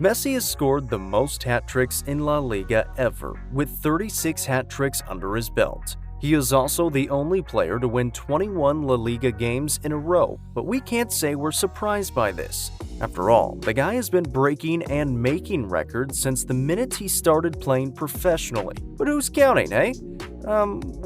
Messi has scored the most hat-tricks in La Liga ever, with 36 hat-tricks under his belt. He is also the only player to win 21 La Liga games in a row, but we can't say we're surprised by this. After all, the guy has been breaking and making records since the minute he started playing professionally. But who's counting, eh?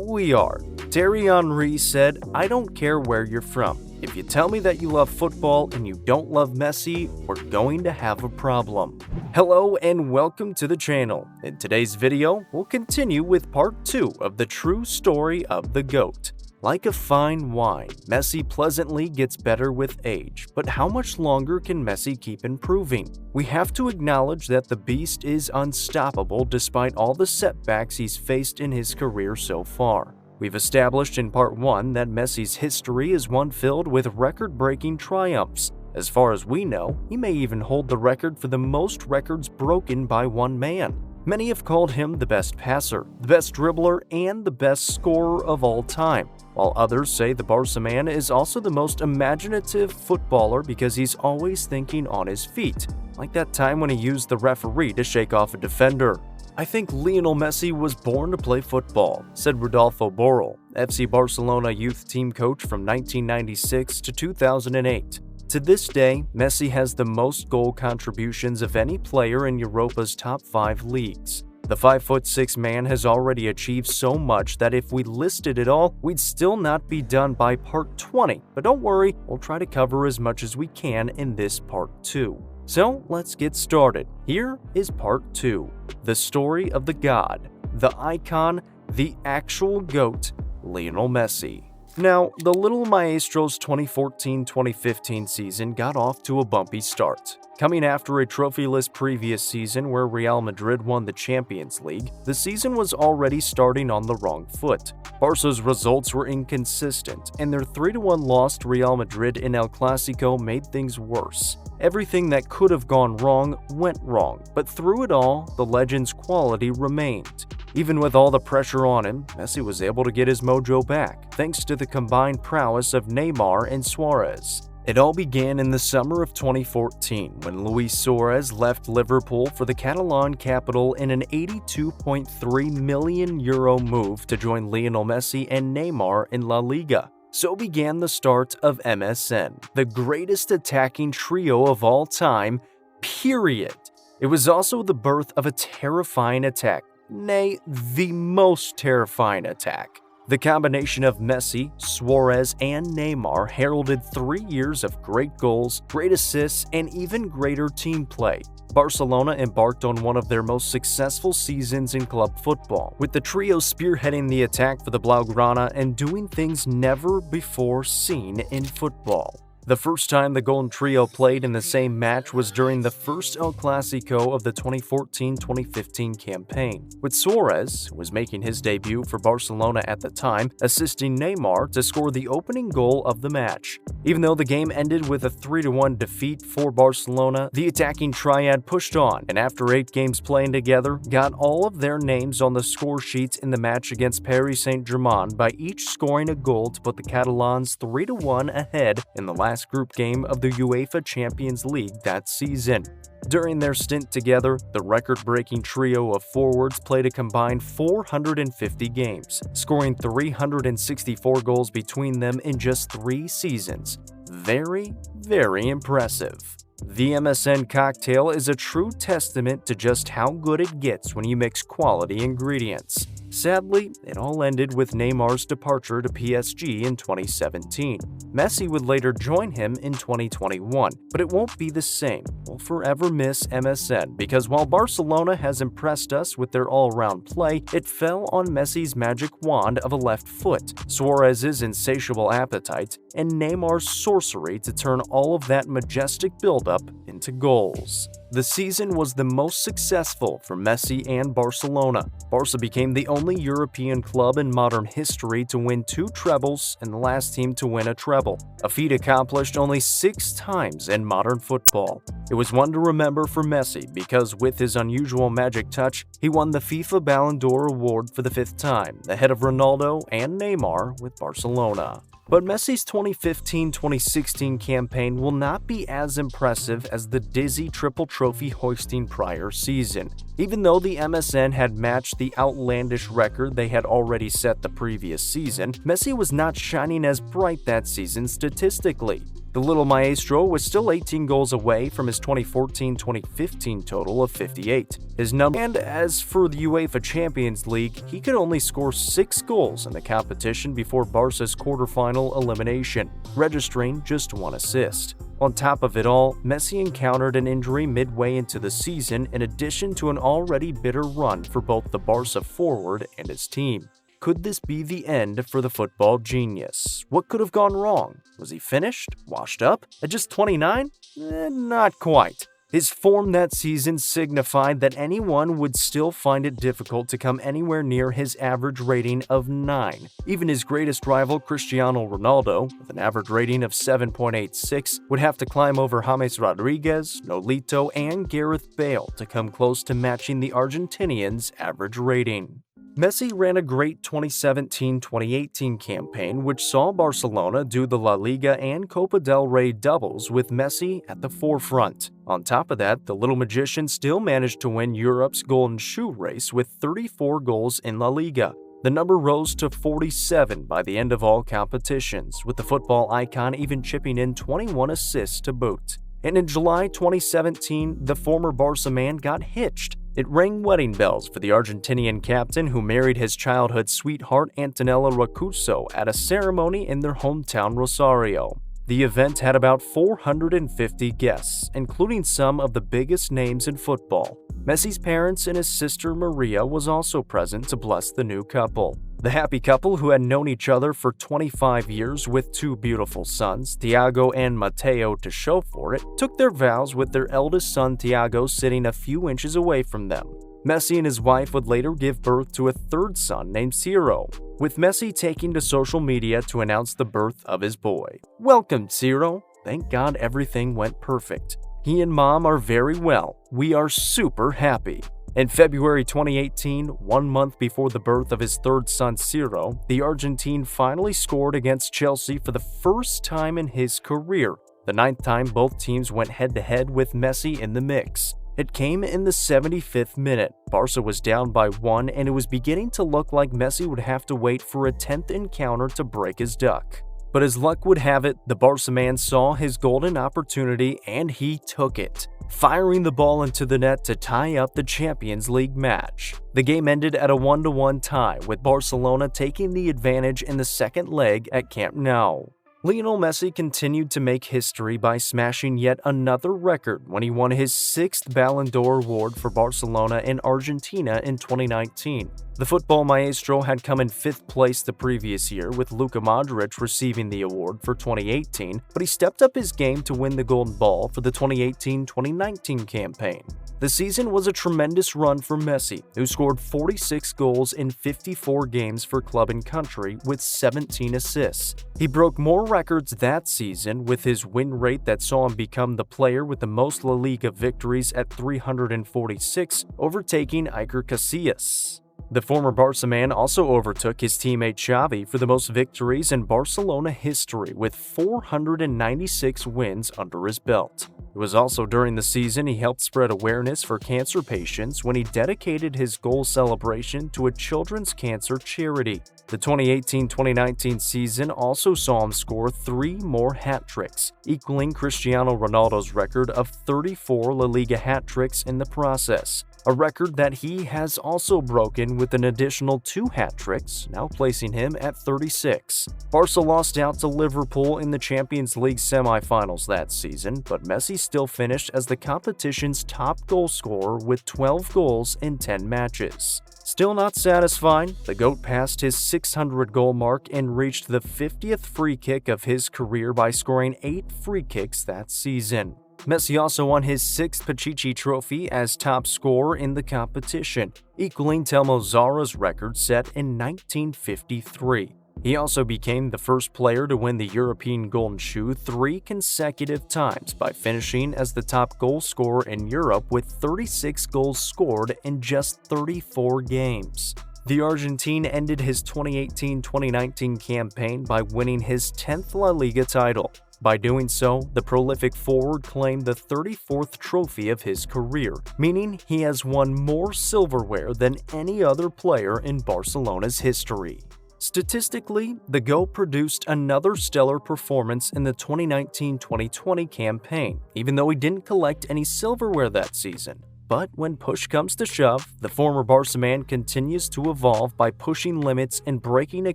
We are. Thierry Henry said, "I don't care where you're from. If you tell me that you love football and you don't love Messi, we're going to have a problem." Hello and welcome to the channel. In today's video, we'll continue with part 2 of the true story of the GOAT. Like a fine wine, Messi pleasantly gets better with age, but how much longer can Messi keep improving? We have to acknowledge that the beast is unstoppable despite all the setbacks he's faced in his career so far. We've established in part 1 that Messi's history is one filled with record-breaking triumphs. As far as we know, he may even hold the record for the most records broken by one man. Many have called him the best passer, the best dribbler, and the best scorer of all time, while others say the Barca Man is also the most imaginative footballer because he's always thinking on his feet, like that time when he used the referee to shake off a defender. "I think Lionel Messi was born to play football," said Rodolfo Borrell, FC Barcelona youth team coach from 1996 to 2008. To this day, Messi has the most goal contributions of any player in Europa's top 5 leagues. The 5'6" man has already achieved so much that if we listed it all, we'd still not be done by part 20. But don't worry, we'll try to cover as much as we can in this part 2. So let's get started. Here is part 2, the story of the god, the icon, the actual GOAT, Lionel Messi. Now, the little maestro's 2014-2015 season got off to a bumpy start. Coming after a trophyless previous season where Real Madrid won the Champions League, the season was already starting on the wrong foot. Barca's results were inconsistent, and their 3-1 loss to Real Madrid in El Clasico made things worse. Everything that could have gone wrong went wrong, but through it all, the legend's quality remained. Even with all the pressure on him, Messi was able to get his mojo back, thanks to the combined prowess of Neymar and Suarez. It all began in the summer of 2014 when Luis Suarez left Liverpool for the Catalan capital in an €82.3 million move to join Lionel Messi and Neymar in La Liga. So began the start of MSN, the greatest attacking trio of all time, period. It was also the birth of a terrifying attack, nay, the most terrifying attack. The combination of Messi, Suarez, and Neymar heralded 3 years of great goals, great assists, and even greater team play. Barcelona embarked on one of their most successful seasons in club football, with the trio spearheading the attack for the Blaugrana and doing things never before seen in football. The first time the Golden Trio played in the same match was during the first El Clasico of the 2014-2015 campaign, with Suarez, who was making his debut for Barcelona at the time, assisting Neymar to score the opening goal of the match. Even though the game ended with a 3-1 defeat for Barcelona, the attacking triad pushed on, and after 8 games playing together, got all of their names on the score sheets in the match against Paris Saint-Germain by each scoring a goal to put the Catalans 3-1 ahead in the last group game of the UEFA Champions League that season. During their stint together, the record-breaking trio of forwards played a combined 450 games, scoring 364 goals between them in just 3 seasons. Very, very impressive. The MSN cocktail is a true testament to just how good it gets when you mix quality ingredients. Sadly, it all ended with Neymar's departure to PSG in 2017. Messi would later join him in 2021, but it won't be the same. We'll forever miss MSN because while Barcelona has impressed us with their all-round play, it fell on Messi's magic wand of a left foot, Suarez's insatiable appetite, and Neymar's sorcery to turn all of that majestic buildup into goals. The season was the most successful for Messi and Barcelona. Barca became the only European club in modern history to win 2 trebles and the last team to win a treble, a feat accomplished only 6 times in modern football. It was one to remember for Messi because with his unusual magic touch, he won the FIFA Ballon d'Or award for the 5th time, ahead of Ronaldo and Neymar with Barcelona. But Messi's 2015-2016 campaign will not be as impressive as the dizzy triple trophy hoisting prior season. Even though the MSN had matched the outlandish record they had already set the previous season, Messi was not shining as bright that season statistically. The little maestro was still 18 goals away from his 2014-2015 total of 58. And as for the UEFA Champions League, he could only score 6 goals in the competition before Barca's quarterfinal elimination, registering just 1 assist. On top of it all, Messi encountered an injury midway into the season in addition to an already bitter run for both the Barca forward and his team. Could this be the end for the football genius? What could have gone wrong? Was he finished? Washed up? At just 29? Not quite. His form that season signified that anyone would still find it difficult to come anywhere near his average rating of 9. Even his greatest rival, Cristiano Ronaldo, with an average rating of 7.86, would have to climb over James Rodriguez, Nolito, and Gareth Bale to come close to matching the Argentinian's average rating. Messi ran a great 2017-2018 campaign which saw Barcelona do the La Liga and Copa del Rey doubles with Messi at the forefront. On top of that, the little magician still managed to win Europe's Golden Shoe race with 34 goals in La Liga. The number rose to 47 by the end of all competitions, with the football icon even chipping in 21 assists to boot. And in July 2017, the former Barca man got hitched. It rang wedding bells for the Argentinian captain who married his childhood sweetheart Antonella Roccuzzo at a ceremony in their hometown Rosario. The event had about 450 guests, including some of the biggest names in football. Messi's parents and his sister Maria was also present to bless the new couple. The happy couple, who had known each other for 25 years with 2 beautiful sons, Thiago and Mateo, to show for it, took their vows with their eldest son Thiago sitting a few inches away from them. Messi and his wife would later give birth to a 3rd son named Ciro, with Messi taking to social media to announce the birth of his boy. Welcome, Ciro. Thank God everything went perfect. He and Mom are very well. We are super happy. In February 2018, 1 month before the birth of his 3rd son Ciro, the Argentine finally scored against Chelsea for the first time in his career, the 9th time both teams went head-to-head with Messi in the mix. It came in the 75th minute. Barca was down by 1 and it was beginning to look like Messi would have to wait for a 10th encounter to break his duck. But as luck would have it, the Barca man saw his golden opportunity and he took it, firing the ball into the net to tie up the Champions League match. The game ended at a 1-1 tie, with Barcelona taking the advantage in the second leg at Camp Nou. Lionel Messi continued to make history by smashing yet another record when he won his 6th Ballon d'Or award for Barcelona and Argentina in 2019. The football maestro had come in 5th place the previous year, with Luka Modric receiving the award for 2018, but he stepped up his game to win the Golden Ball for the 2018-2019 campaign. The season was a tremendous run for Messi, who scored 46 goals in 54 games for club and country with 17 assists. He broke more records that season, with his win rate that saw him become the player with the most La Liga victories at 346, overtaking Iker Casillas. The former Barca man also overtook his teammate Xavi for the most victories in Barcelona history, with 496 wins under his belt. It was also during the season he helped spread awareness for cancer patients when he dedicated his goal celebration to a children's cancer charity. The 2018-2019 season also saw him score 3 more hat tricks, equaling Cristiano Ronaldo's record of 34 La Liga hat tricks in the process, a record that he has also broken with an additional 2 hat tricks, now placing him at 36. Barca lost out to Liverpool in the Champions League semi-finals that season, but Messi still finished as the competition's top goal scorer with 12 goals in 10 matches. Still not satisfied, the GOAT passed his 600-goal mark and reached the 50th free kick of his career by scoring 8 free kicks that season. Messi also won his 6th Pichichi trophy as top scorer in the competition, equaling Telmo Zarra's record set in 1953. He also became the first player to win the European Golden Shoe 3 consecutive times by finishing as the top goal scorer in Europe with 36 goals scored in just 34 games. The Argentine ended his 2018-2019 campaign by winning his 10th La Liga title. By doing so, the prolific forward claimed the 34th trophy of his career, meaning he has won more silverware than any other player in Barcelona's history. Statistically, the GOAT produced another stellar performance in the 2019-2020 campaign, even though he didn't collect any silverware that season. But when push comes to shove, the former Barca Man continues to evolve by pushing limits and breaking a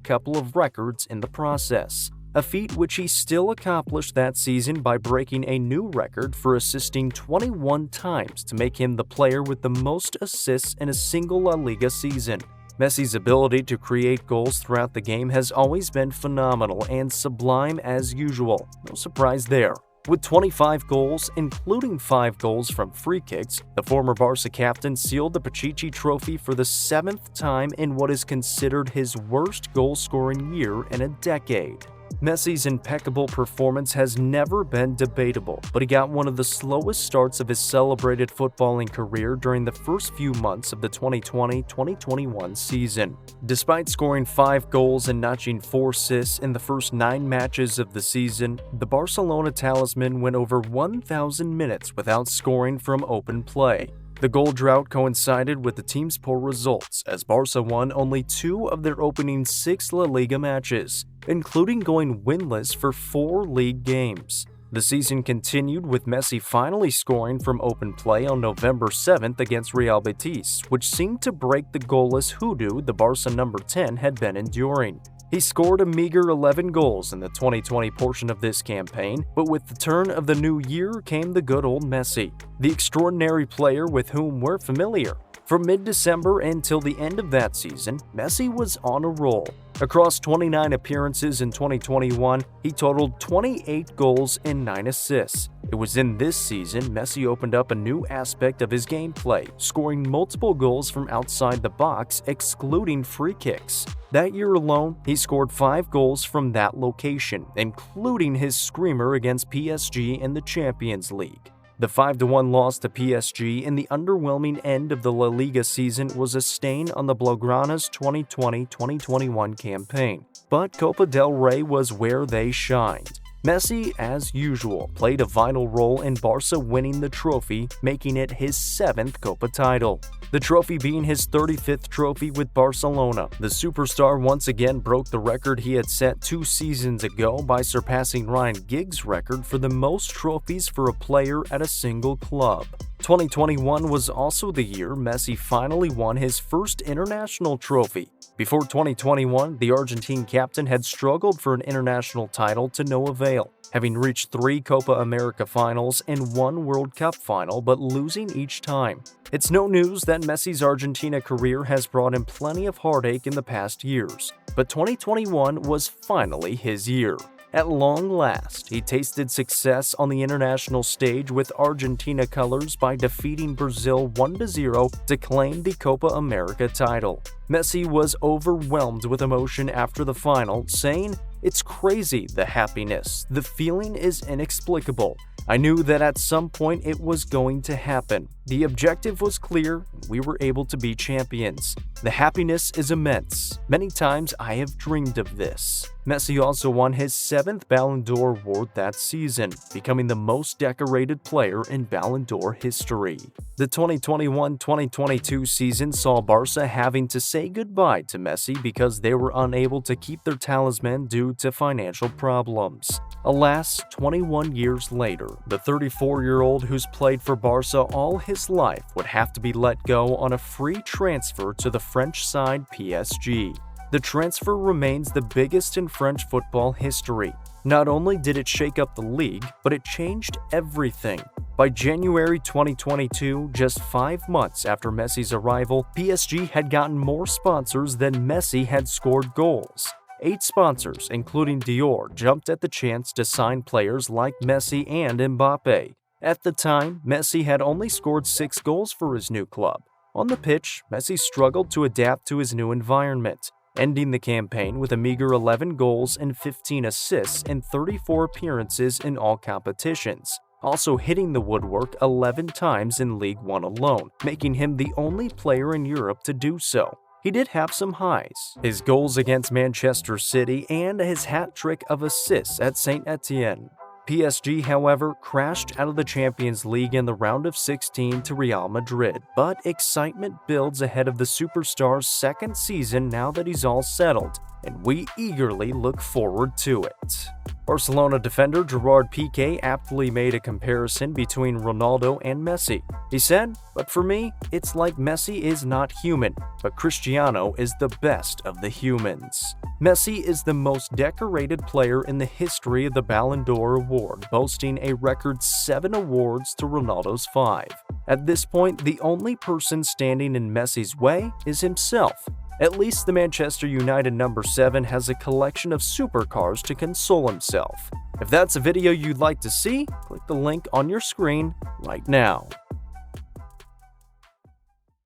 couple of records in the process. A feat which he still accomplished that season by breaking a new record for assisting 21 times to make him the player with the most assists in a single La Liga season. Messi's ability to create goals throughout the game has always been phenomenal and sublime as usual. No surprise there. With 25 goals, including 5 goals from free kicks, the former Barca captain sealed the Pichichi Trophy for the 7th time in what is considered his worst goal-scoring year in a decade. Messi's impeccable performance has never been debatable, but he got one of the slowest starts of his celebrated footballing career during the first few months of the 2020-2021 season. Despite scoring 5 goals and notching 4 assists in the first 9 matches of the season, the Barcelona talisman went over 1,000 minutes without scoring from open play. The goal drought coincided with the team's poor results, as Barca won only 2 of their opening 6 La Liga matches, including going winless for 4 league games. The season continued with Messi finally scoring from open play on November 7th against Real Betis, which seemed to break the goalless hoodoo the Barca number 10 had been enduring. He scored a meager 11 goals in the 2020 portion of this campaign, but with the turn of the new year came the good old Messi, the extraordinary player with whom we're familiar. From mid-December until the end of that season, Messi was on a roll. Across 29 appearances in 2021, he totaled 28 goals and 9 assists. It was in this season Messi opened up a new aspect of his gameplay, scoring multiple goals from outside the box, excluding free kicks. That year alone, he scored 5 goals from that location, including his screamer against PSG in the Champions League. The 5-1 loss to PSG in the underwhelming end of the La Liga season was a stain on the Blaugrana's 2020-2021 campaign, but Copa del Rey was where they shined. Messi, as usual, played a vital role in Barca winning the trophy, making it his 7th Copa title. The trophy being his 35th trophy with Barcelona, the superstar once again broke the record he had set 2 seasons ago by surpassing Ryan Giggs' record for the most trophies for a player at a single club. 2021 was also the year Messi finally won his first international trophy. Before 2021, the Argentine captain had struggled for an international title to no avail, having reached 3 Copa America finals and 1 World Cup final, but losing each time. It's no news that Messi's Argentina career has brought him plenty of heartache in the past years, but 2021 was finally his year. At long last, he tasted success on the international stage with Argentina colors by defeating Brazil 1-0 to claim the Copa America title. Messi was overwhelmed with emotion after the final, saying, "It's crazy, the happiness. The feeling is inexplicable. I knew that at some point it was going to happen. The objective was clear, and we were able to be champions. The happiness is immense. Many times I have dreamed of this." Messi also won his 7th Ballon d'Or award that season, becoming the most decorated player in Ballon d'Or history. The 2021-2022 season saw Barca having to say goodbye to Messi because they were unable to keep their talisman due to financial problems. Alas, 21 years later, the 34-year-old who's played for Barca all his life would have to be let go on a free transfer to the French side PSG. The transfer remains the biggest in French football history. Not only did it shake up the league, but it changed everything. By January 2022, just 5 months after Messi's arrival, PSG had gotten more sponsors than Messi had scored goals. 8 sponsors, including Dior, jumped at the chance to sign players like Messi and Mbappe. At the time, Messi had only scored 6 goals for his new club. On the pitch, Messi struggled to adapt to his new environment, ending the campaign with a meager 11 goals and 15 assists in 34 appearances in all competitions, also hitting the woodwork 11 times in League One alone, making him the only player in Europe to do so. he did have some highs. His goals against Manchester City and his hat-trick of assists at St. Etienne. PSG, however, crashed out of the Champions League in the round of 16 to Real Madrid, but excitement builds ahead of the superstar's second season now that he's all settled, and we eagerly look forward to it. Barcelona defender Gerard Piqué aptly made a comparison between Ronaldo and Messi. He said, "But for me, it's like Messi is not human, but Cristiano is the best of the humans." Messi is the most decorated player in the history of the Ballon d'Or award, boasting a record 7 awards to Ronaldo's 5. At this point, the only person standing in Messi's way is himself. At least the Manchester United number 7 has a collection of supercars to console himself. If that's a video you'd like to see, click the link on your screen right now.